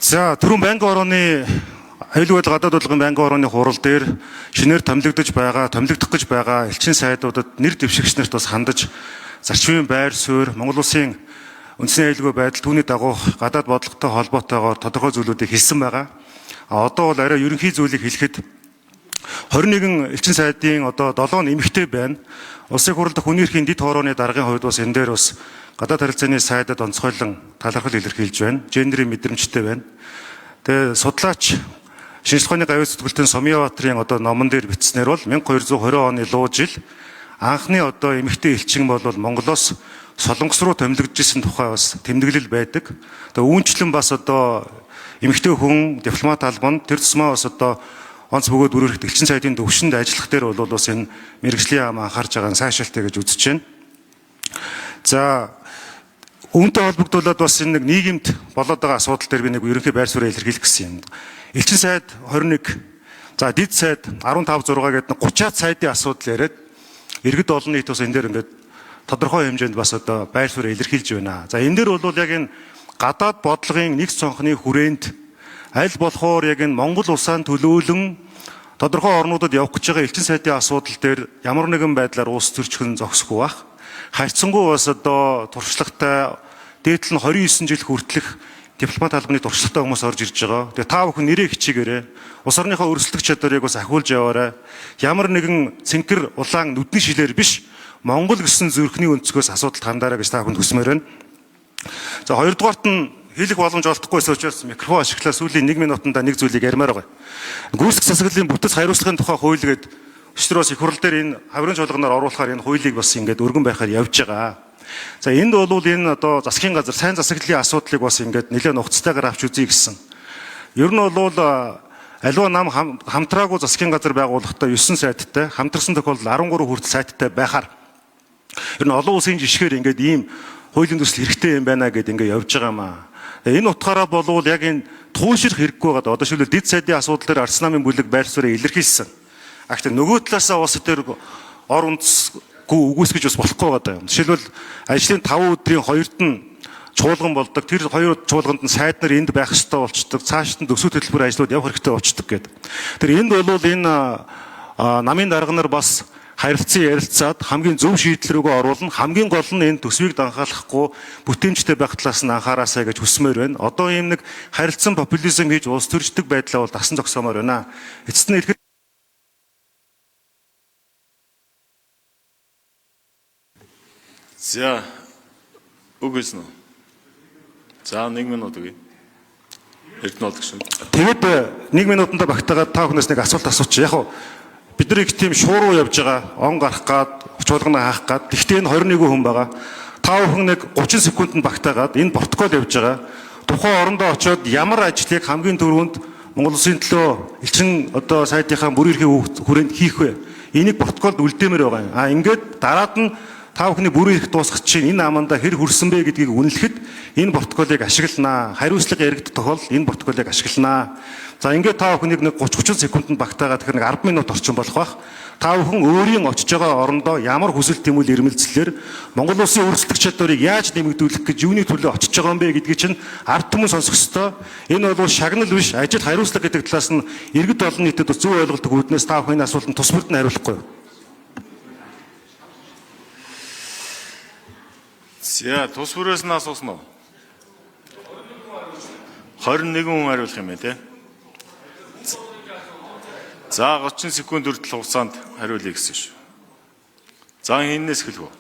За түрүүн Банкны орооны аюулгүй гадаад бодлогын Банкны орооны хурал дээр шинээр томилогдож байгаа, томилогдох гэж байгаа элчин сайдуудад нэр дэвшигч нарт бас хандаж зарчмын байр суурь, Монгол Улсын үндэсний аюулгүй байдал түүний дагуу гадаад бодлоготой холбоотойгоор тодорхой зүйлүүдийг хэлсэн байгаа. Одоо бол арай ерөнхий зүйлийг хэлэхэд 21 элчин сайдын одоо 7 нэмэгтэй байна. Улсын хурлд хүний эрхийн дэд хоорооны даргын хувьд бас энэ дээр бас гадаад харилцааны сайдад онцгойлон талархал илэрхийлж байна. Гендерийн мэдрэмжтэй байна. Тэгээ судлаач шинжлэх ухааны гавьяа зүтгэлтэн Сумьяватрын одоо номон дээр бичснээр бол 1220 оны луу жил анхны одоо эмэгтэй элчин бол Монголоос Солонгос руу томилогдож исэн тухай бас тэмдэглэл байдаг. Тэгээ үүнчлэн бас одоо эмэгтэй хүн дипломат албанд тэр тусмаа бас одоо онц бөгөөд бүрэрхт элчин сайдын төвшөнд ажиллах дээр бол бас энэ мэргэжлийн ам анхаарч байгаа сайшаалтай гэж үзэж байна. За үүнтэй холбогдуулаад бас энэ нэг нийгэмд болоод байгаа асуудал дээр би нэг ерөнхий байр суурийг илэрхийлэх гэсэн юм. Элчин сайд 21, за дэд сайд 15 6 гэдэг 30-аад сайдын асуудал яриад иргэд олон нийт бас энэ дээр ингээд тодорхой хэмжээнд бас одоо байр суурийг илэрхийлж байна. За энэ дээр бол яг энэ гадаад бодлогын нэг цонхны хүрээнд аль болохоор яг энэ Монгол улсаа төлөөлөн тодорхой орнуудад явах гэж байгаа элчин сайдын асуудал дээр ямар нэгэн байдлаар уус төрчихөн зогсохгүй байх. Хайрцангуй бас одоо туршлагатай дээдл нь 29 жил хүртэлх дипломат албаны туршлагатай хүмүүс орж ирж байгаа. Тэгээ та бүхэн нэрээ хичээгээрэй. Улс орныхоо өрсөлдөх чадварыг бас ахиулж яваарай. Ямар нэгэн цэнхэр улаан нүдний шилээр биш Монгол гэсэн зүрхний өнцгөөс асуудалд хандаарай гэж та бүхэнд хүсмээр байна. За хоёрдугаарт нь хэлэх боломж олдохгүйс учраас микрофон ашиглаад сүүлийн 1 минутанда нэг зүйлийг ярмаар байгаа. Гүйцэтгэх засаглалын бүтэц хариуцлагын тухай хууль гээд өчтөрөөс их хурл дээр энэ хаврын чуулганаар оруулахаар энэ хуулийг бас ингээд өргөн байхаар явж байгаа. За энд бол энэ одоо засгийн газар сайн засаглалын асуудлыг бас ингээд нэлээд нухацтайгаар авч үзье гэсэн. Ер нь бол аливаа нам хамтраагүй засгийн газар байгуулахдаа 9 сайттай, хамтарсан тохиолдолд 13 хүртэл сайттай байхаар ер нь олон улсын жишгээр ингээд ийм хуулийн төсөл хэрэгтэй юм байна гэдээ ингээд явж байгаа юм аа. Энэ утгаараа болвол яг энэ туушрах хэрэггүй байгаа. Одоо шилбэл дэд сайдын асуудал дээр Арц намын бүлэг байр суурийг илэрхийлсэн. Гэхдээ нөгөө талаасаа улс төр ор үндэсгүй үгүйсгэж бас болохгүй байгаа юм. Жишээлбэл ажлын 5 өдрийн 2-т нь чуулган болдог. Тэр 2 чуулганд нь сайд нар энд байх ёстой болчдөг. Цаашд нь төсөв хөтөлбөр ажлууд явах хэрэгтэй болчдөг гэдэг. Тэр энд бол энэ намын дарга нар бас харилцан ярилцаад хамгийн зөв шийдэл рүүгээ оруулна. Хамгийн гол нь энэ төсвийг данхаалахгүй бүтээмжтэй байх талаас нь анхаараасай гэж хүсмээр байна. Одоо ийм нэг харилцан популизм хийж улс төрждөг байдлаа бол дасан зогсоомоор байна. Эцэст нь За, үгүйсэн үү? За, 1 минут үгүй. Эрдэнэ гүшин. Тэгээд 1 минутанда багтаагаад та бүхнээс нэг асуулт асуучих. Яг бид нар их тийм шууруу явж байгаа. Он гарах гад, чуулгана хаах гад. Гэхдээ энэ 21 хүн байгаа. Та бүхэн нэг 30 секундэд багтаагаад энэ протокол явж байгаа. Тухайн орондоо очиод ямар ажлыг хамгийн түрүүнд Монгол Улсын төлөө элчин одоо сайдынхаа бүрэн эрхийн хүрээнд хийх вэ? Энийг протоколд үлдээмээр байгаа юм. Ингээд дараад нь та бүхний бүрэн эрх дуусгах чинь энэ аманда хэр хүрсэн бэ гэдгийг үнэлэхэд энэ протоколыг ашигланаа. Хариуцлага яригдах тохиолдолд энэ протоколыг ашигланаа. За ингээд та бүхнийг нэг 30 секундэд багтаагаад тэгэхээр нэг 10 минут орчим болох байх. Та бүхэн өөрийн очиж байгаа орондоо ямар хүсэл тэмүүл ирмэлцлэр Монгол Улсын өрсөлдөх чадварыг яаж нэмэгдүүлэх гэж юуны төлөө очиж байгаа юм бэ гэдгийг чинь ард түмэн сонсох ёстой. Энэ бол шагнал биш, ажил хариуцлага гэдэг талаас нь иргэд олон нийтэд зөв ойлголтог үүднээс та бүхний асуултанд тус бүрд нь хариулахгүй. За, тус бүрээс нь асуусан уу? 21 хүн хариулах юм ээ, тэ? За, 30 секунд хүртэл хугацаанд хариулъя гэсэн шүү. За, хинээс эхэлв үү?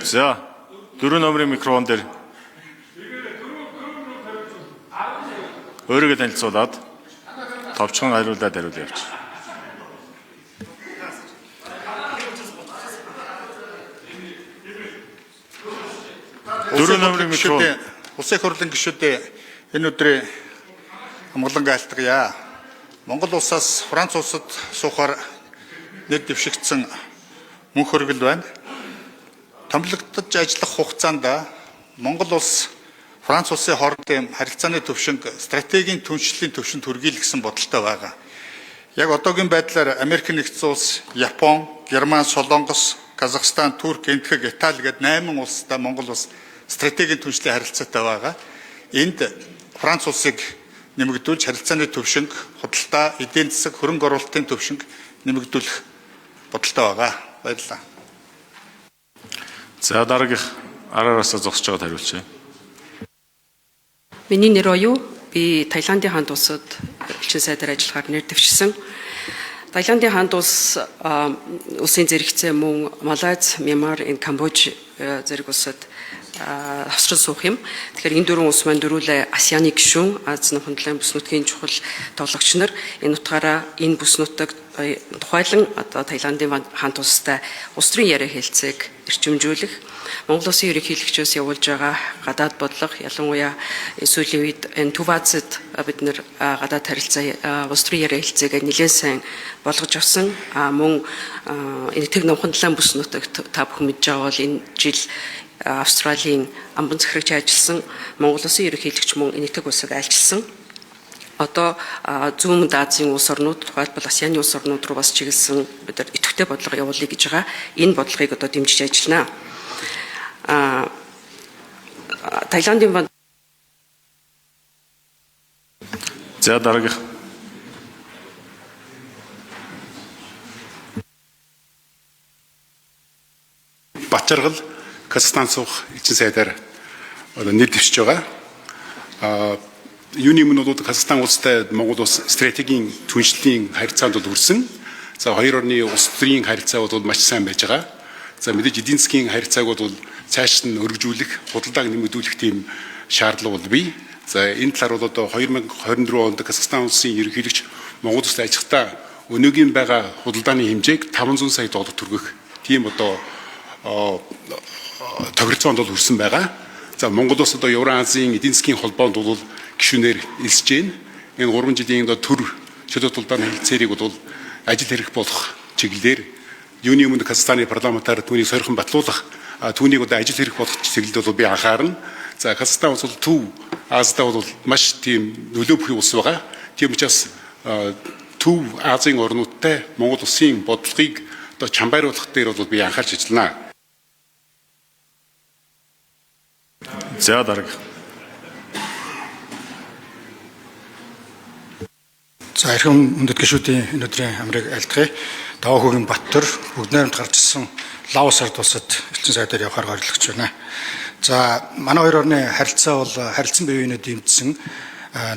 За, 4 номерын микрофон дээр өөрийгөө танилцуулаад товчхон хариулаад явууч. Улсын хурлын гишүүдээ энэ өдрийн амгалан айлтгая. Монгол улсаас Франц улсад суухаар нэр дэвшигдсэн мөнх хөргөл байна. Томилогдож ажиллах хугацаанд Монгол улс Франц улсын хоорондын харилцааны төвшинг стратегийн түншлэлийн төвшөнд хүргийлгсэн бодолтой байгаа. Яг одоогийн байдлаар Америк нэгдсэн улс, Япон, Герман, Солонгос, Казахстан, Турк, Энтхэг, Итали гээд 8 улстай Монгол улс стратегийн түншлэлийн харилцаатай байгаа. Энд Франц улсыг нэмэгдүүлж харилцааны төвшинг, худалдаа, эдийн засаг, хөрөнгө оруулалтын төвшинг нэмэгдүүлэх бодолтой байгаа. Баярлалаа. За дараагийнх араас зогсож байгаад хариулъя. Миний нэр оюу. Би Таиландын хаант улсад элчин сайдаар ажиллахаар нэр дэвшсэн. Таиландын хаант улсын зэрэгцээ мөн Малайз, Мьянмар, Камбож зэрэг улсад хавсрал суух юм. Тэгэхээр энэ дөрвөн улс маань дөрвөлээ ASEAN-ы гишүүн, Аз намхан талын бүс нутгийн чухал тоглогч нар. Энэ утгаараа энэ бүс нутаг тухайлан одоо Таиландын хаант улстай улс төрийн яриа хэлцээг эрчимжүүлэх, Монгол Улсын ерөнхийлөгчөөс явуулж байгаа гадаад бодлого, ялангуяа сүүлийн үед энэ төв Азид бид нэр гадаад харилцаа улс төрийн яриа хэлцээг нэлээд сайн болгож авсан. Мөн энэ тэг номхон талын бүс нутагт та бүхэн мэдж байгаа бол энэ жил Австралийн амбан захирагч ажилласан, Монгол Улсын ерөнхийлөгч мөн энэ тэг улсыг айлчилсан. Одоо зүүн Азийн улс орнууд, тухайлбал ASEAN-ы улс орнууд руу бас чиглэсэн бид нар идэвхтэй бодлого явуулъя гэж байгаа. Энэ бодлогыг одоо дэмжиж ажиллана. Таиландын За дараагийнх. Батчаргал Казахстан суух элчин сайдаар одоо нэр дэвшиж байгаа. Юуны өмнө бол Казахстан улстай Монгол улс стратегийн түншлэлийн харилцаанд бол хүрсэн. За хоёр орны улс төрийн харилцаа бол маш сайн байж байгаа. За мэдээж эдийн засгийн харилцааг бол цааш нь өргөжүүлэх, худалдааг нэмэгдүүлэх тийм шаардлага бол бий. За энэ талаар бол одоо 2024 онд Казахстан улсын ерөнхийлөгч Монгол улсад ажиллахдаа өнөөгийн байгаа худалдааны хэмжээг 500 сая доллар түргэх тийм одоо тохиролцоонд бол хүрсэн байгаа. За Монгол улс одоо Евразийн эдийн засгийн холбоонд бол гишүүнээр элсэж байна. Энэ 3 жилийн төр чөлөө худалдааны хэлцээрийг бол ажил хэрэг болох чиглэлээр юуны өмнө Казахстаны парламентаар түүнийг сойрхон батлуулах түүнийг одоо ажил хэрэг болох чиглэлд бол би анхаарна. За Казахстан улс бол Төв Азиад бол маш тийм нөлөөбөхий улс байгаа. Тийм учраас Төв Азийн орнуудтай Монгол улсын бодлогыг одоо чамбайруулах дээр бол би анхаарч ажиллана. За дараагийн. За эрхэм хүндэт гишүүдийн энэ өдрийн амрыг айлтгая. Даваа хөгийн Баттар бүгд найрамд гарч ирсэн Лаос ард улсад элчин сайдаар явахаар горилгож байна. За манай хоёр орны харилцаа бол харилцан биеийнээ дэмжсэн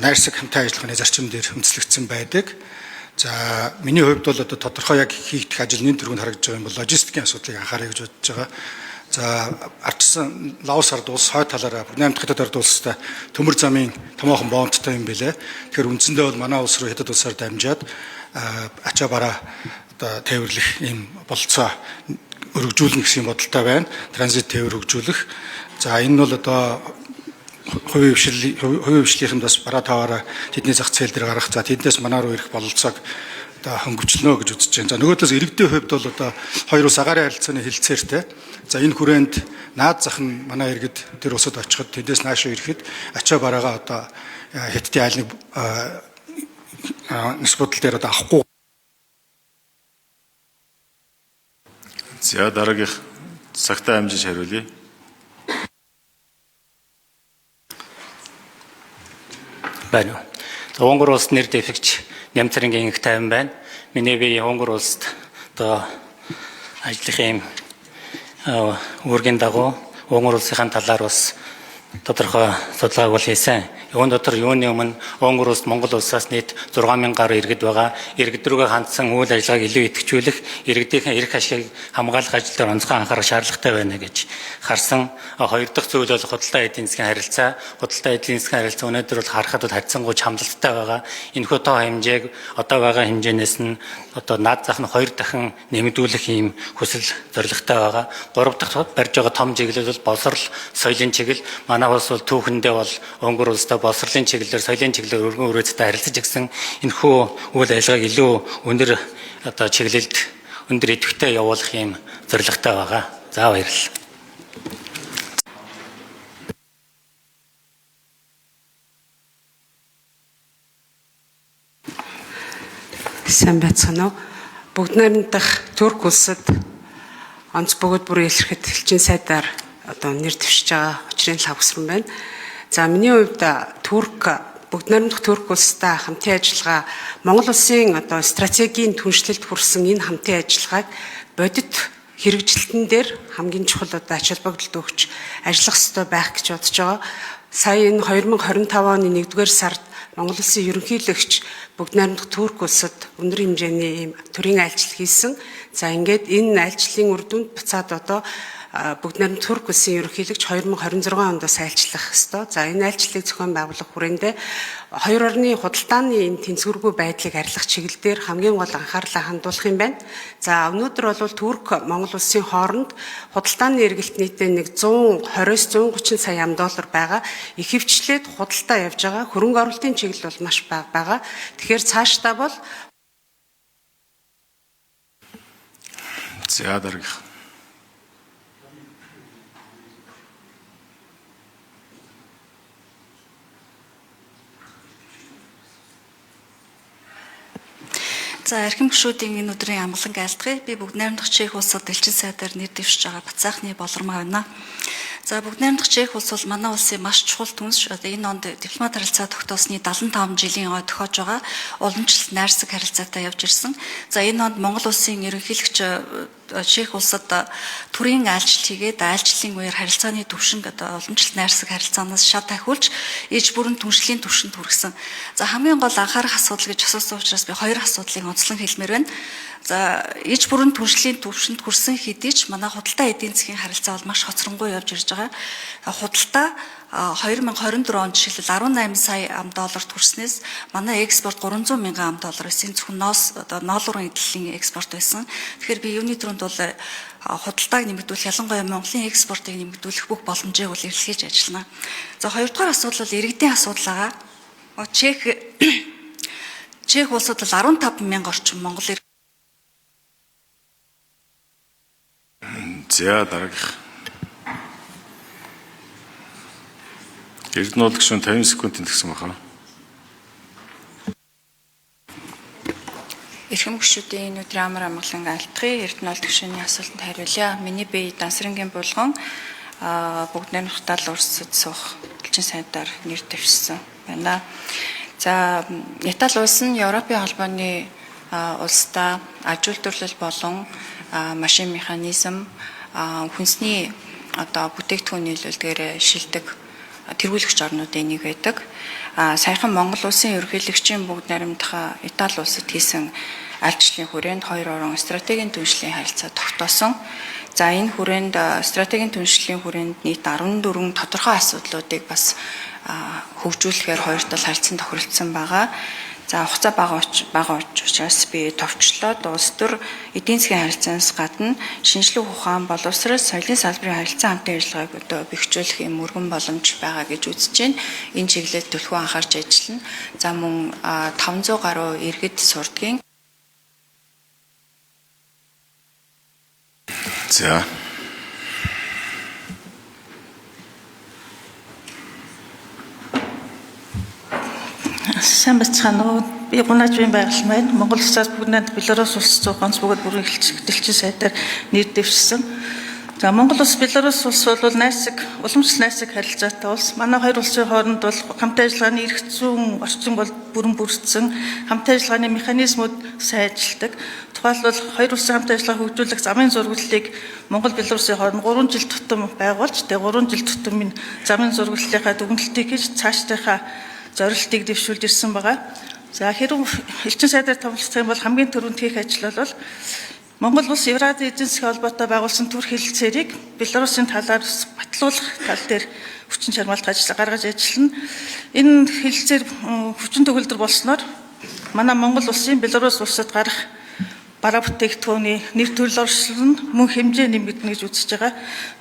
найрсаг хамтын ажиллагааны зарчим дээр үндэслэгдсэн байдаг. За миний хувьд бол одоо тодорхой яг хийгдэх ажил нэн төрөнд харагдж байгаа юм бол логистикийн асуудлыг анхаарай гэж бодож байгаа. За ардчсан Лаос ард улс хойд талаараа Намд хятад ард улстай төмөр замын томоохон боомттой юм билээ. Тэгэхээр үндсэндээ бол манай улс руу хятад улсаар дамжаад ачаа бараа одоо тээвэрлэх ийм болцоо өргөжүүлнэ гэсэн бодолтой байна. Транзит тээвэр хөгжүүлэх. За энэ нь бол одоо хувийн хвшлийнхэнд бас бараа таваараа тэдний зах зээл дээр гарах. За тэднээс манай руу ирэх бололцоог одоо хөнгөвчлөнө гэж үзэж байна. За нөгөө талаас иргэдийн хувьд бол одоо хоёр улс агаарын харилцааны хэлцээртэй. За энэ хүрээнд наад зах нь манай иргэд тэр улсад очиход тэдээс наашаа ирэхэд ачаа бараагаа одоо хятадын айлныг нис бодол дээр одоо авахгүй. За дараагийнх цагтаа амжиж хариулъя. Байна. Унгар улс нэр дэвшигч Нямцарингийн их тайван байна. Миний би Унгар улсад одоо ажиллах юм үүргийн дагуу Унгар улсынхаа талаар бас тодорхой судалгааг бол хийсэн. Юун дотор юуны өмнө Унгар улс Монгол улсаас нийт 6000 гаруй иргэд байгаа. Иргэд рүүгээ хандсан үйл ажиллагааг илүү идэвхжүүлэх, иргэдийн эрх ашигыг хамгаалах ажил дээр онцгой анхаарах шаардлагатай байна гэж харсан. Хоёр дахь зүйл бол худалдаа эдийн засгийн харилцаа. Худалдаа эдийн засгийн харилцаа өнөөдөр бол харахад бол харьцангуй хамлалттай байгаа. Энэхүү тоо хэмжээг одоо байгаа хэмжээнээс нь одоо наад зах нь 2 дахин нэмэгдүүлэх ийм хүсэл зорилготой байгаа. 3 дахь барьж байгаа том чиглэл бол боловсрол, соёлын чиглэл. Манай улс бол түүхэндээ бол Унгар улстай боловсролын чиглэлээр, соёлын чиглэлээр өргөн үрээцтэй харилцаж гисэн энэхүү үйл ажиллагааг илүү өндөр одоо чиглэлд өндөр идэвхтэй явуулах юм зорилготой байгаа. За баярлалаа. сайн байцгаана уу? Бүгд найрамдах Турк улсад онц бөгөөд бүрийн илэрхэд элчин сайдаар одоо нэр дэвшиж байгаа хүчрийн лавсран байна. За миний хувьд бүгд найрамдах Турк улстай хамтын ажиллагаа Монгол улсын одоо стратегийн түншлэлд хүрсэн энэ хамтын ажиллагааг бодит хэрэгжилтэн дээр хамгийн чухал одоо ач холбогдолд өгч ажиллах ёстой байх гэж бодож байгаа. Сая энэ 2025 оны 1-р сард Монгол улсын ерөнхийлөгч бүгд найрамдах Турк улсад өндөр хэмжээний ийм төрийн айлчлал хийсэн. За ингээд энэ айлчлалын үр дүнд буцаад одоо бүгд найрамдах Турк улсын ерөнхийлөгч 2026 онд бас айлчлах ёстой. За энэ айлчлалыг зохион байгуулах хүрээндээ хоёр орны худалдааны энэ тэнцвэргүй байдлыг арилгах чиглэлээр хамгийн гол анхаарлаа хандуулах юм байна. За өнөөдөр бол Турк Монгол улсын хооронд худалдааны эргэлт нийтээ нэг 120-с 130 сая $1 байгаа. Ихэвчлээд худалдаа явж байгаа. Хөрөнгө оруулалтын чиглэл бол маш бага байгаа. Тэгэхээр цаашдаа бол За дараагийнх. За архим гишүүдийн энэ өдрийн амгалан айлтгая. Би бүгд найрамдах Чех улсад элчин сайдаар нэр дэвшиж байгаа Бацаахны болормоо байна. За бүгд найрамдах Чех улс бол манай улсын маш чухал түнш. Одоо энэ онд дипломат харилцаа тогтоосны 75 жилийн ой тохиож байгаа уламжлалт найрсаг харилцаатай явж ирсэн. За энэ онд Монгол улсын ерөнхийлөгч Чех улсад төрийн айлчлал хийгээд айлчлалын үеэр харилцааны түвшинг одоо уламжлалт найрсаг харилцаанаас шат ахиулж иж бүрэн түншлийн түвшинд хүргэсэн. За хамгийн гол анхаарах асуудал гэж асуусан учраас би хоёр асуудлыг онцлон хэлмээр байна. За иж бүрэн түншлийн түвшинд хүрсэн хэдий ч манай худалдаа эдийн засгийн харилцаа бол маш хоцронгуй явж ирж байгаа. Худалдаа 2024 онд жишээлбэл 18 сая $1 хүрснээс манай экспорт 300 мянган $1 байсан. Зөвхөн ноолуурын эдлэлийн экспорт байсан. Тэгэхээр би юуны төрөнд бол худалдааг нэмэгдүүлэх, ялангуяа Монголын экспортыг нэмэгдүүлэх бүх боломжийг бол эрэлхийлж ажиллана. За хоёрдугаар асуудал бол иргэдийн асуудал байгаа. Чех улсад бол 15 мянга орчим монгол За дараагийнх. Эрдэнэ гишүүн 50 секунд тэнцсэн байна. Эрхэм гишүүдийн энэ өдрийн амар амгалан айлтгая. Эрдэнэ гишүүний асуултанд хариулъя. Миний бие Дансрангийн булган бүгд найрамдах тал улсад суух элчин сайдаар нэр дэвшсэн байна. За Итали улс нь Европын холбооны улстай аж үйлдвэрлэл болон машин механизм хүнсний одоо бүтээгдэхүүн нийлүүлэлтээр шилдэг тэргүүлэгч орнуудын нэг байдаг. Саяхан Монгол улсын ерөнхийлөгчийн бүгд найрамдах Итали улсад хийсэн айлчлалын хүрээнд хоёр орон стратегийн түншлийн харилцаа тогтоосон. За энэ хүрээнд стратегийн түншлийн хүрээнд нийт 14 тодорхой асуудлуудыг бас хөгжүүлэхээр хоёр тал харилцан тохиролцсон байгаа. За хугацаа бага учраас би товчлоод улс төр эдийн засгийн харилцаанаас гадна шинжлэх ухаан, боловсрол, соёлын салбарын харилцан хамтын ажиллагааг одоо бэхжүүлэх юм өргөн боломж байгаа гэж үзэж байна. Энэ чиглэлд төлхөө анхаарч ажиллана. За мөн 500 гаруй иргэд сурдгийн. За. Сайн бацхан уу. Би гунажвын байгаль маань Монгол улсаас бүгд Беларусь улс зуун ганц бүгд бүрэн элчин сайдаар нэр дэвшсэн. За Монгол улс Беларусь улс бол найрсаг уламжлалт найрсаг харилцаатай улс. Манай хоёр улсын хооронд бол хамтын ажиллагааны эрх зүйн орчин бол бүрэн бүрдсэн. Хамтын ажиллагааны механизмууд сайн ажилладаг. Тухайлбал хоёр улсын хамтын ажиллагаа хөгжүүлэх замын зурваллыг Монгол Беларусын хооронд 3 жил тутам байгуулж, тэгээ 3 жил тутам энэ замын зурваллынхаа дүгнэлтийг хийж цаашдынхаа зорилтыг дэвшүүлж ирсэн байгаа. За хэрв элчин сайдаар томилох юм бол хамгийн түрүүнд хийх ажил бол Монгол улс Евразийн эдийн засгийн холбоотой байгуулсан төр хэлэлцээрийг Беларусын талаар батлуулах тал дээр хүчин чармаалт ажил гаргаж ажиллана. Энэ хэлэлцээр хүчин төгөлдөр болсноор манай Монгол улсын Беларусь улсад гарах бараа бүтээгдэхүүний нэр төрөл оршин мөн хэмжээ нэмэгдэнэ гэж үзэж байгаа.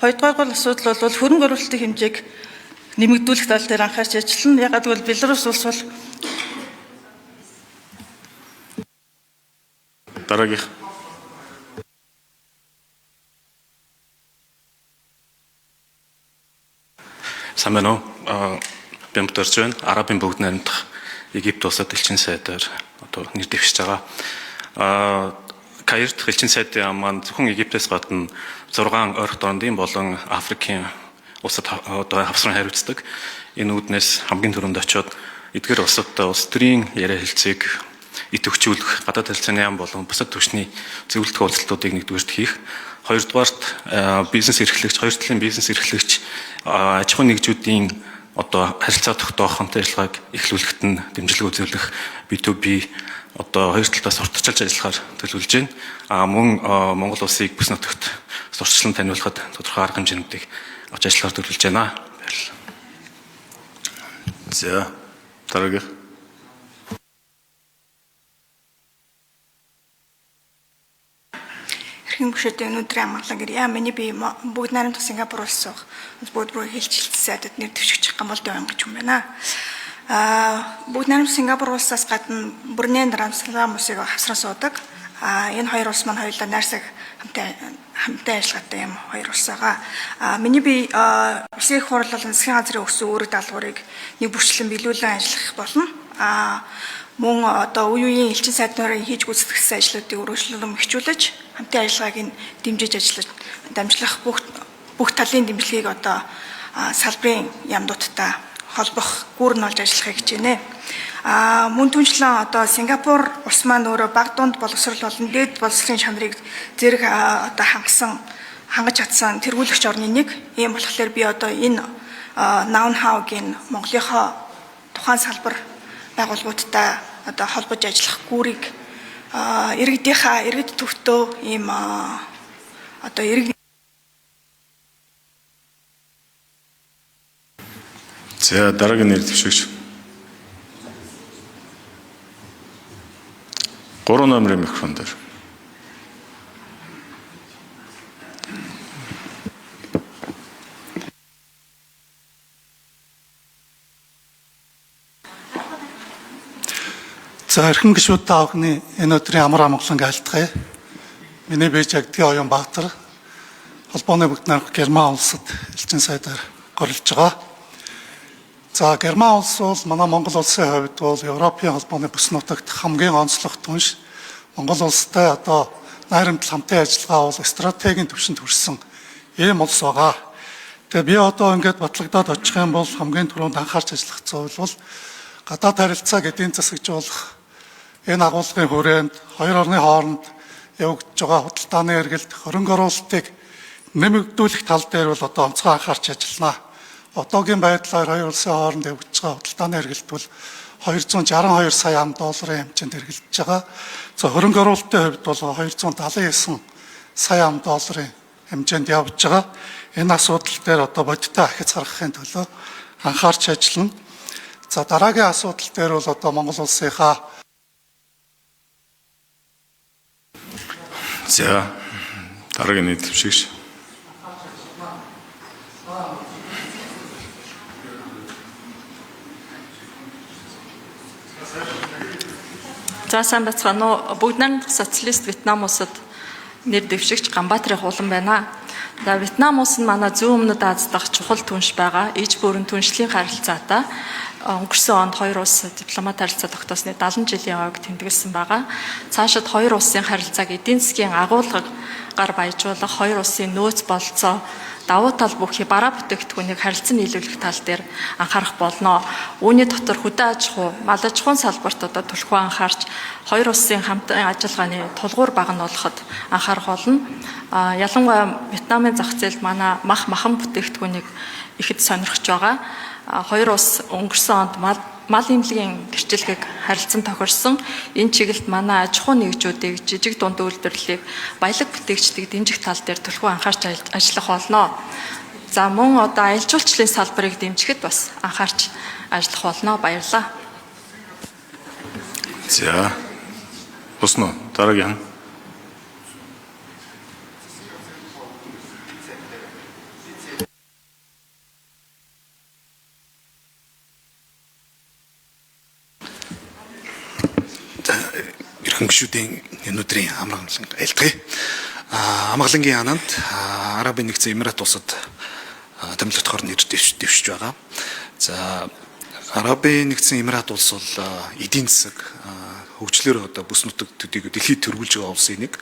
Хоёрдугаар гол асуудал бол хөрөнгө оруулалтын хэмжээг нэмэгдүүлэх тал дээр анхаарч ажиллана. Ягаад гэвэл Беларусь улс бол Дараагийнх. Сайн байна уу? Би мөрч байна. Арабын бүгд найрамдах Египт улсад элчин сайдаар одоо нэр дэвшиж байгаа. Каирт элчин сайдын маань зөвхөн Египтээс гадна 6 ойрхон орнын болон Африкийн улсад одоо хавсран хариуцдаг. Энэ үүднээс хамгийн түрүүнд очиод эдгээр улсадтай улс төрийн яриа хэлцээг идэвхжүүлэх, гадаад харилцааны яам болон бусад түвшний зөвлөлт уулзалтуудыг нэгдүгээрт хийх, хоёрдугаарт бизнес эрхлэгч, хоёр талын бизнес эрхлэгч аж ахуйн нэгжүүдийн одоо харилцаа тогтоох хамт ажиллагааг эхлүүлэхэд нь дэмжлэг үзүүлэх B2B одоо хоёр талаас уртчилж ажиллахаар төлөвлөж байна. Мөн Монгол улсыг бүс нутагт сурталчлан таниулахад тодорхой арга хэмжээндийг авч ажиллахаар төлөвлөж байна. Баярлалаа. За, дараагийн. Хэрхэн гүшүүдийн өнөөдрийн амгалан гэрээ миний би бүгд найрамдах Сингапур улс суух бүгд бүрийн хэлжилт сайдад нэр дэвшигч гамболд байна гэж юм байна. Бүгд найрамдах Сингапур улсаас гадна Бруней Дарамсалам улсыг хавсран суудаг. Энэ хоёр улс маань хоёулаа найрсаг хамтан ажиллагаатай юм хоёр улс байгаа. Миний би улсын их хурл болон засгийн газрын өссөн үүрэг даалгаврыг нэг бүрчлэн биелүүлэн ажиллах болно. Мөн одоо үеийн элчин сайд нарын хийж гүйцэтгэсэн ажлуудыг үргэлжлүүлэн эхжүүлж хамтын ажиллагааг нь дэмжиж ажиллаж дамжлах бүх талын дэмжлэгийг одоо салбарын яамдуудтай холбох гүүр нь болж ажиллахыг хичээнэ. Мөн түншлэн одоо Сингапур улс маань өөрөө баг дунд боловсрол болон дээд боловсролын чанарыг зэрэг одоо хангаж чадсан тэргүүлэгч орны нэг. Ийм болохоор би одоо энэ Наунхаугийн Монголынхоо тухайн салбар байгууллагуудтай одоо холбож ажиллах гүүрийг иргэд төвтөө ийм одоо иргэд. За, дараагийн нэр дэвшигч. 3 номерын микрофон дээр. За, эрхэм гишүүд та бүхний энэ өдрийн амар амгалан айлтгая. Миний бэж Агдгийн оюун Баатар холбооны бүгд найрамдах Герман улсад элчин сайдаар горилж байгаа. За, Герман улс бол манай Монгол улсын хувьд бол Европын холбооны бүс нутагт хамгийн онцлог түнш. Монгол улстай одоо найрамдал хамтын ажиллагаа бол стратегийн түвшинд хүрсэн ийм улс байгаа. Тэгээ би одоо ингээд батлагдаад очих юм бол хамгийн түрүүнд анхаарч ажиллах зүйл бол гадаад харилцааг эдийн засагжуулах энэ агуулгын хүрээнд хоёр орны хооронд явагдаж байгаа худалдааны эргэлт, хөрөнгө оруулалтыг нэмэгдүүлэх тал дээр бол одоо онцгой анхаарч ажиллана. Одоогийн байдлаар хоёр улсын хооронд явагдаж байгаа худалдааны эргэлт бол 262 сая ам долларын хэмжээнд эргэлдэж байгаа. За, хөрөнгө оруулалтын хувьд бол 279 сая ам долларын хэмжээнд явж байгаа. Энэ асуудал дээр одоо бодиттой ахиц гаргахын төлөө анхаарч ажиллана. За, дараагийн асуудал дээр бол одоо Монгол улсынхаа. За, дараагийн нэр дэвшигч. За, сайн бацгаана уу. Бүгд найрамдах социалист Вьетнам улсад нэр дэвшигч Ганбаатарын хулан байна. За, Вьетнам улс нь манай зүүн өмнөд Аз дахь чухал түнш байгаа. Иж бүрэн түншлийн харилцаатай өнгөрсөн онд хоёр улс дипломат харилцаа тогтоосны 70 жилийн ойг тэмдэглэсэн байгаа. Цаашид хоёр улсын харилцааг эдийн засгийн агуулгаар баяжуулах, хоёр улсын нөөц болцоо, давуу тал бүхий бараа бүтээгдэхүүнийг харилцан нийлүүлэх тал дээр анхаарах болно. Үүний дотор хөдөө аж ахуй, мал аж ахуйн салбарт одоо түлхүү анхаарч, хоёр улсын хамтын ажиллагааны тулгуур багнуулахад анхаарах болно. Ялангуяа Вьетнамын зах зээлд манай махан бүтээгдэхүүнийг ихэд сонирхож байгаа. Хоёр улс өнгөрсөн онд мал имлэгийн гэрчлэгийг харилцан тохирсон. Энэ чиглэлд манай аж ахуй нэгжүүдийг жижиг дунд үйлдвэрлэлийг баялаг бүтээгчдийг дэмжих тал дээр түлхүү анхаарч ажиллах болно. За, мөн одоо аялал жуулчлалын салбарыг дэмжихэд бас анхаарч ажиллах болно. Баярлалаа. За, уснаа дараагийн. Эрхэм гишүүдийн энэ өдрийн амар амгалан айлтгая. Амгалангийн ханаанд Арабын нэгдсэн Эмират улсад томилогдохоор нэр дэвшиж байгаа. За, Арабын нэгдсэн Эмират улс бол эдийн засаг хөгжлөөр одоо бүс нутаг төдийгүй дэлхийд төрүүлж байгаа улсын нэг.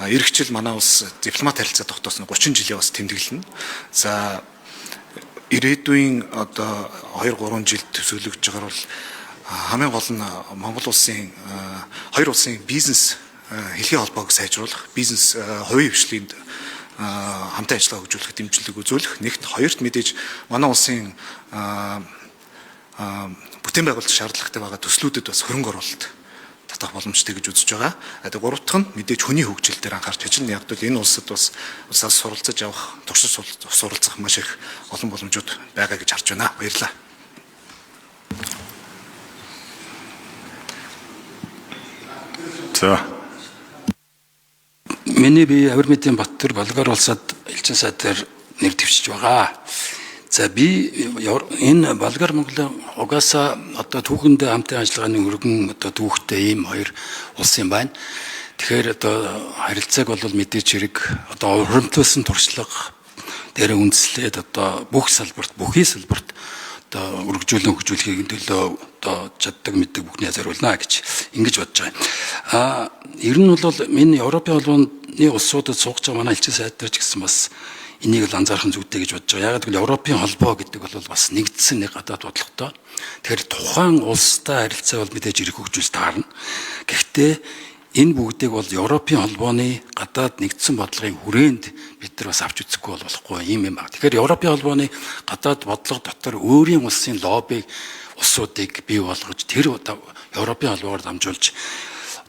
Иргэжил манай улс дипломат харилцаа тогтоосон 30 жилийн бас тэмдэглэнэ. За, ирээдүйн одоо 2-3 жилд төсөөлөгдөж байгаа бол хамгийн гол нь Монгол улсын хоёр улсын бизнес хэлхий холбоог сайжруулах, бизнес хувийн хвшлийн хамтын ажиллагаа хөгжүүлэх дэмжлэг үзүүлэх. Нэгт хоёрт мэдээж манай улсын бүтээн байгуулалт шаардлагатай байгаа төслүүдэд бас хөрөнгө оруулалт татах боломжтой гэж үзэж байгаа. Тэгээд гурав дахь нь мэдээж хүний хөгжил дээр анхаарч ажиллана. Яг л энэ улсад бас улсаас суралцаж авах, туршиж суралцах маш их олон боломжууд байгаа гэж харж байна. Баярлалаа. За. Миний би Авирмитийн Баттар Болгар улсад элчин сайдаар нэр дэвшиж байгаа. За би энэ Болгар Монголын угаасаа одоо түүхэндээ хамтын ажиллагааны өргөн одоо түүхтэй ийм хоёр улс юм байна. Тэгэхээр одоо харилцааг бол мэдээж хэрэг одоо урамтлуулсан туршлага дээр үндэслээд одоо бүхий салбарт одоо хөгжүүлэхийн төлөө одоо чаддаг мэддэг бүхнээ зориулна гэж ингэж бодож байгаа. Ер нь бол миний Европын холбооны улсуудад суугч байгаа манай элчин сайд дээр ч гэсэн бас энийг л анзаарах зүйтэй гэж бодож байгаа. Яг л Европын холбоо гэдэг бол бас нэгдсэн нэг гадаад бодлоготой. Тэгэхээр тухайн улстай харилцаа бол мэдээж ирэх хөгжүүл таарна. Гэхдээ энэ бүгдийг бол Европын холбооны гадаад нэгдсэн бодлогын хүрээнд бид нар бас авч үзэхгүй болохгүй юм байна. Тэгэхээр Европын холбооны гадаад бодлого дотор өөрийн улсын лоббиг улсуудыг бий болгож тэр Европын холбоогоор дамжуулж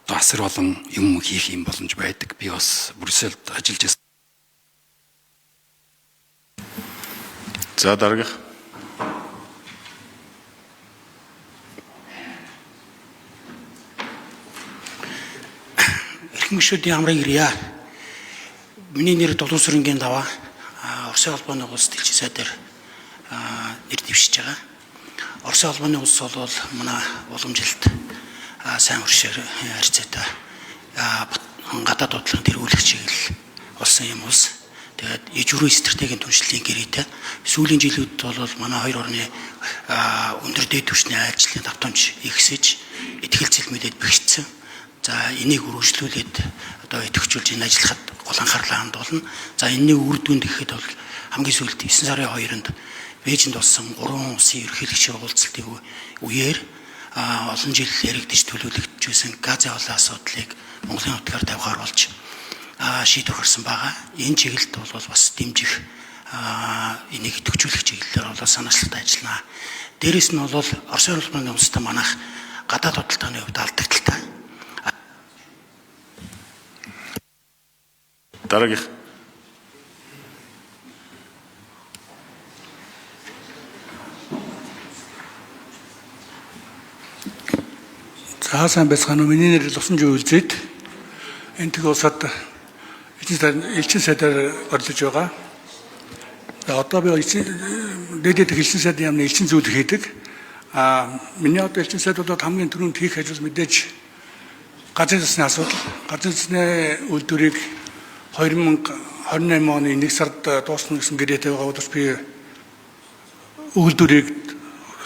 одоо асар олон юм хийх юм боломж байдаг. Би бас Брюсселд ажиллаж байсан. За дараагийнх. Эрхэм гишүүдийн амрын гэрья. Миний нэр Дулуун Сүрэнгийн даваа. Оросын холбооны улс элчин сайдаар нэр дэвшиж байгаа. Оросын холбооны улс бол манай уламжилт сайн хуршаар харьцаатай гадаад бодлогын тэргүүлэх чиглэл болсон юм улс. Тэгээд ижүүрийн стратегийн түншлэлийн гэрээтэй сүүлийн жилүүд бол манай хоёр орны өндөр дээд түвшний ажлын давтамж ихсэж, ихтгэл цэлмэдэд бэхжсэн. За энийг үргэлжлүүлээд одоо идэвхжүүлж энэ ажиллахад гол анхаарлаа хандуулна. За энэний үр дүнд гэхэд бол хамгийн сүүлд 9 сарын 2-нд Бээжинд болсон 3 улсын ерөнхийлөгчийн уулзалтын үеэр олон жил яригдж төлөвлөгдөж байсан газын холын асуудлыг Монголын утгаар тавихаар болж шийдвэр гарсан байгаа. Энэ чиглэлд бол бас дэмжих энийг идэвхжүүлэх чиглэлээр бол санаачлалтай ажиллана. Дээрээс нь бол Оросын холбооны улстай манайх гадаад худалдааны хувьд алдагдaltaй. Дараагийнх. За сайн байцгаана уу. Миний нэр Лусанжи Үлзэд. Энэ тэг улсад элчин сайдаар орлож байгаа. За одоо би дээд элчин сайдын яамны элчин зүйл хийдэг. Миний одоо элчин сайд бол хамгийн түрүүнд хийх ажил мэдээж газрын засны асуудал. Газрын засны үйлдвэрийг 2028 оны 1 сард дуусна гэсэн гэрээтэй байгаа учраас би үйлдвэрийг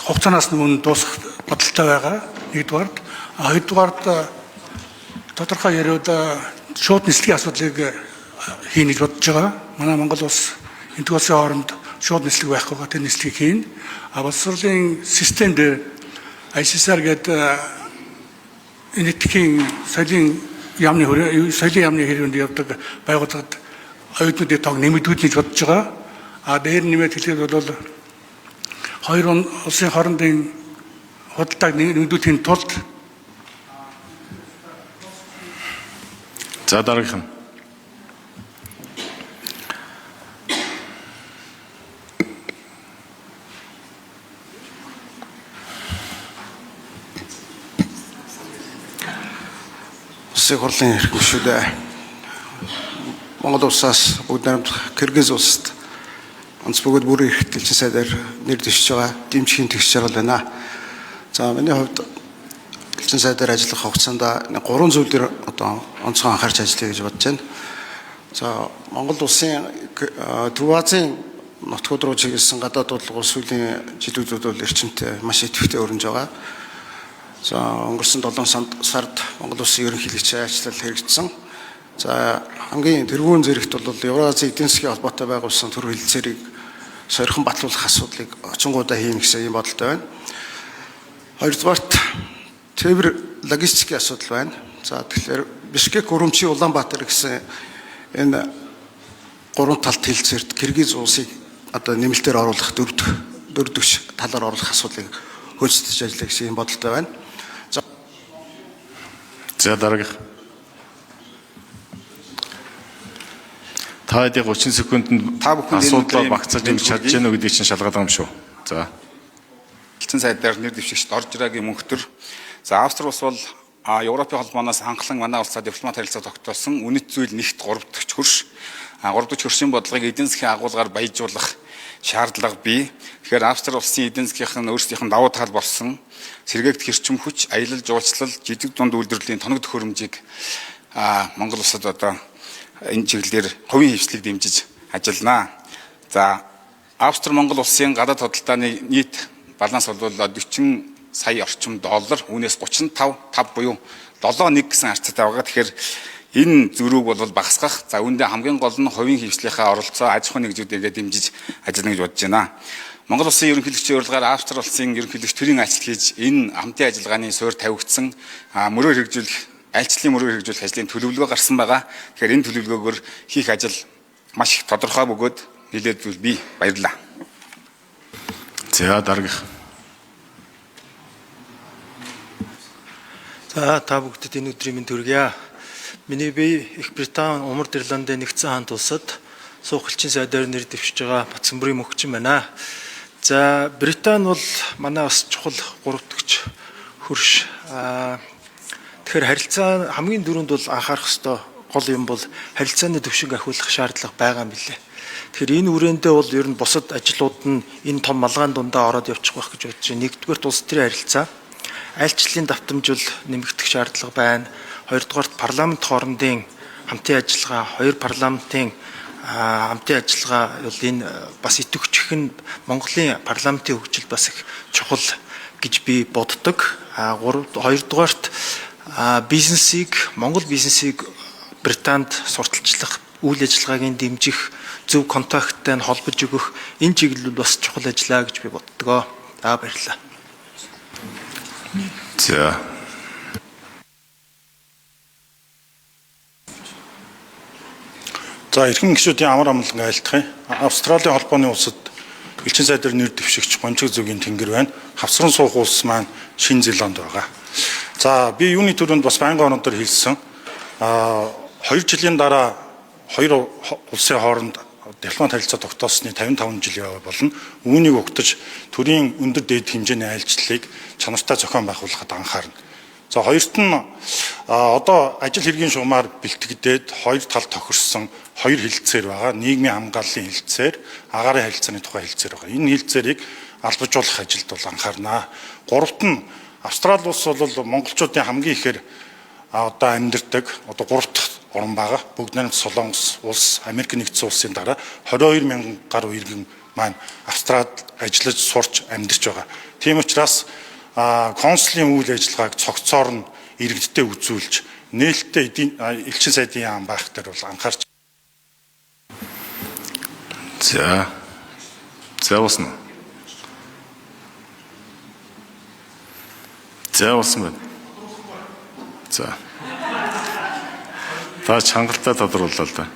хугацаанаас өмнө дуусгах бодолтой байгаа. Нэгдүгээр, хоёрдугаард тодорхой яриуд шууд нислэгийн асуудлыг хийнэ гэж бодож байгаа. Манай Монгол улс энэ улсын хооронд шууд нислэг байхгүй байгаа. Тэр нислэгийг хийн. Боловсролын системд ICSR гэдэг энэ тхийн соёлын яамны хэрүүнд явдаг байгууллагад оюутнуудын тоог нэмэгдүүлнэ гэж бодож байгаа. Дээр нэмээд хэлэхэд бол хоёр улсын хоорондын худалдааг нэмэгдүүлэхийн тулд За дараагийнх нь. Улсын хурлын эрх гишүүдээ Монгол улсаас бүгд найрамдах Кыргыз улсад онц бүгд бүрийн эрх элчин сайдаар нэр дэвшиж байгаа дэмжихийн тэгш жаргал байна. За миний хувьд элчин сайдаар ажиллах хугацаанд 3 зүйл дээр одоо онцгой анхаарч ажиллая гэж бодож байна. За Монгол улсын Төв Азийн нутгууд руу чиглэсэн гадаад бодлого сүүлийн жилүүдүүд бол эрчимтэй маш идэвхтэй өрнөж байгаа. За өнгөрсөн 7 сард Монгол улсын ерөнхийлөгчийн ажил хэрэгжсэн. За хамгийн тэргүүн зэрэгт бол Евразийн эдийн засгийн холбоотой байгуулсан төр хэлэлцээрийг сойрхон батлуулах асуудлыг очингуудаа хийх гэсэн юм бодолтой байна. Хоёрдугаарт тээвэр логистикийн асуудал байна. За тэгэхээр Бишкек, Урумчи, Улаанбаатар гэсэн энэ гурван талт хэлцээрт Киргиз улсыг одоо нэмэлтээр оруулах дөрөвдөгч талаар оруулах асуудлыг хөөцөлдөж ажиллах гэсэн юм бодолтой байна. За дараагийнх. Та хэдийн 30 секундэд асуудлаа багцааж өгч чадж гэнэ гэдгийг чинь шалгаад байгаа юм шүү. За. Элчин сайд дээр нэр дэвшигч Оржирагийн мөнхтөр. За Австри улс бол Европын холбооноос ханхлан манай улсаа дипломат харилцаа тогтоосон үнэт зүйл нэгт 3 дахь хөрш. 3 дахь хөршийн бодлогыг эдийн засгийн агуулгаар баяжуулах шаардлага бий. Тэгэхээр Австри улсын эдийн засгийнх нь өөрсдийнх нь давуу тал болсон сэргээгт хэрчим хүч, аялал жуулчлал, жижиг дунд үйлдвэрлэлийн тоног төхөөрөмжийг Монгол улсад одоо энэ чиглэлээр хувийн хвшлийг дэмжиж ажиллана. За Австри Монгол улсын гадаад худалдааны нийт баланс бол 40 сая орчим доллар, үүнээс 35 буюу 7.1 гэсэн харьцаатай байгаа. Тэгэхээр энэ зөрүүг бол багасгах, за үүндээ хамгийн гол нь хувийн хвшлийнхаа оролцоо аж ахуйн нэгжүүдээ дэмжиж ажиллана гэж бодож байна. Монгол улсын ерөнхийлөгчийн урилгаар Австри улсын ерөнхийлөгч төрийн ажилт хийж энэ хамтын ажиллагааны суурь тавигдсан мөрөөр хэрэгжүүлэх айлчлалын мөрөөр хэрэгжүүлэх ажлын төлөвлөгөө гарсан байгаа. Тэгэхээр энэ төлөвлөгөөгөөр хийх ажил маш их тодорхой бөгөөд нэлээд зүйл бий. Баярлалаа. За дараагийнх. За та бүгдэд энэ өдрийн мэнд хүргье. Миний бие Их Британи, Умард Ирландын нэгдсэн хаант улсад суух элчин сайдаар нэр дэвшиж байгаа Батцамбарын мөнхчин байна. За Британи бол манай бас чухал 3 дахь хөрш. Тэгэхээр харилцаа хамгийн дөрөнд бол анхаарах ёстой гол юм бол харилцааны төвшинг ахиулах шаардлага байгаа юм билээ. Тэгэхээр энэ үрээндээ бол ер нь бусад ажлууд нь энэ том малгаан дундаа ороод явчих байх гэж бодож байна. Нэгдүгээр улс төрийн харилцаа, айлчлалын давтамжил нэмэгдэх шаардлага байна. Хоёрдугаарт парламент хоорондын хамтын ажиллагаа, хоёр парламентын хамтын ажиллагаа бол энэ бас идэвхжих нь Монголын парламентын хөгжил бас их чухал гэж би боддог. Хоёрдугаарт бизнесийг, Монгол бизнесийг Британд сурталчлах, үйл ажиллагааг дэмжих, зөв контакттай нь холбож өгөх энэ чиглэл бас чухал ажиллаа гэж би боддог. Баярлалаа. За. За эрхэм гишүүдийн амар амгалан айлтгая. Австралийн холбооны улсад элчин сайдаар нэр дэвшигч Гончиг зүгийн тэнгэр байна. Хавсран суух улс маань Шинэ Зеланд байгаа. За би юуны төрөнд бас байнгын орноор хэлсэн. 2 жилийн дараа хоёр улсын хооронд дипломат харилцаа тогтоосны 55 жил яваа болно. Үүнийг өгтөж төрийн өндөр дээд хэмжээний айлчлалыг чанартай зохион байгуулахад анхаарна. За хоёрт нь одоо ажил хэргийн шугамар бэлтгэдээд хоёр тал тохирсон хоёр хэлэлцээр байгаа. Нийгмийн хамгааллын хэлэлцээр, агаарын харилцааны тухай хэлэлцээр байгаа. Энэ хэлэлцээрийг албажуулах ажилд бол анхаарнаа. Гуравт нь Австрали улс бол монголчуудын хамгийн ихээр одоо амьдардаг одоо 3 дахь орн байгаа. Бүгд найрамд Солонгос улс, Америк нэгдсэн улсын дараа 22 мянган гаруй иргэн маань Австралид ажиллаж сурч амьдарч байгаа. Тийм учраас консулын үйл ажиллагааг цогцоор нь иргэдтэй үзүүлж нээлттэй элчин сайдын яам байх дээр бол анхаарч. За уусна. За уусна байна. За. Та чангалтай тодрууллаа л да.